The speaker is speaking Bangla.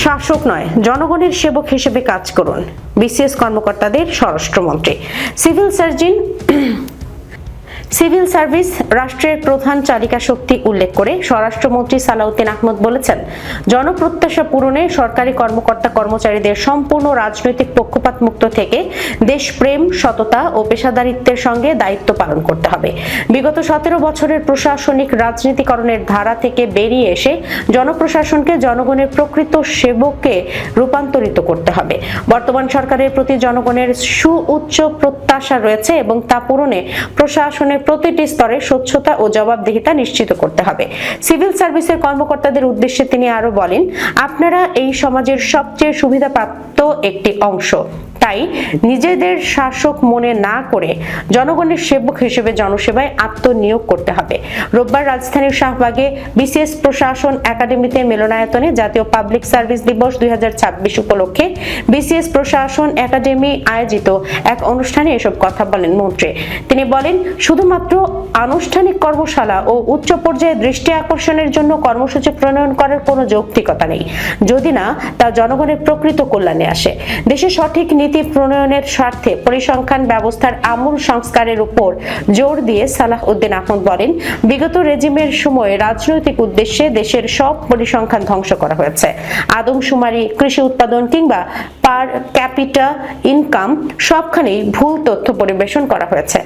শাসক নয়, জনগণের সেবক হিসেবে কাজ করুন, বিসিএস কর্মকর্তাদের স্বরাষ্ট্রমন্ত্রী। সিভিল সার্ভিস রাষ্ট্রের প্রধান চালিকা শক্তি উল্লেখ করে স্বরাষ্ট্রমন্ত্রী সালাউদ্দিন আহমেদ বলেছেন, জনপ্রত্যাশা পূরণে সরকারি কর্মকর্তা কর্মচারীদের সম্পূর্ণ রাজনৈতিক পক্ষপাত মুক্ত থেকে দেশপ্রেম, সততা ও পেশাদারিত্বের সঙ্গে দায়িত্ব পালন করতে হবে। বিগত 17 বছরের প্রশাসনিক রাজনীতিকরণের ধারা থেকে বেরিয়ে এসে জনপ্রশাসনকে জনগণের প্রকৃত সেবকে রূপান্তরিত করতে হবে। বর্তমান সরকারের প্রতি জনগণের সুউচ্চ প্রত্যাশা রয়েছে এবং তা পূরণে প্রশাসনের প্রতিটি স্তরে স্বচ্ছতা ও জবাবদিহিতা নিশ্চিত করতে হবে। সিভিল সার্ভিসের কর্মকর্তাদের উদ্দেশ্যে তিনি আরো বলেন, আপনারা এই সমাজের সবচেয়ে সুবিধাপ্রাপ্ত একটি অংশ। তাই নিজেদের শাসক মনে না করে জনগণের সেবক হিসেবে জনসেবায় আত্মনিয়োগ করতে হবে। রোববার রাজধানীর শাহবাগে বিসিএস প্রশাসন একাডেমিতে মিলনায়তনে জাতীয় পাবলিক সার্ভিস দিবস 2026 উপলক্ষে বিসিএস প্রশাসন একাডেমি আয়োজিত এক অনুষ্ঠানে এসব কথা বলেন মন্ত্রী। তিনি বলেন, শুধুমাত্র আনুষ্ঠানিক কর্মশালা ও উচ্চ পর্যায়ে দৃষ্টি আকর্ষণের জন্য কর্মসূচি প্রণয়ন করার কোনো যৌক্তিকতা নেই, যদি না তা জনগণের প্রকৃত কল্যাণে আসে। দেশে সঠিক নীতি প্রণয়নের স্বার্থে পরিসংখ্যান ব্যবস্থার আমূল সংস্কারের উপর জোর দিয়ে সালাউদ্দিন আহমেদ বলেন, বিগত রেজিমের সময়ে রাজনৈতিক উদ্দেশ্যে দেশের সব পরিসংখ্যান ধ্বংস করা হয়েছে। আদমশুমারি, কৃষি উৎপাদন কিংবা পার ক্যাপিটা ইনকাম সবখানেই ভুল তথ্য পরিবেশন করা হয়েছে।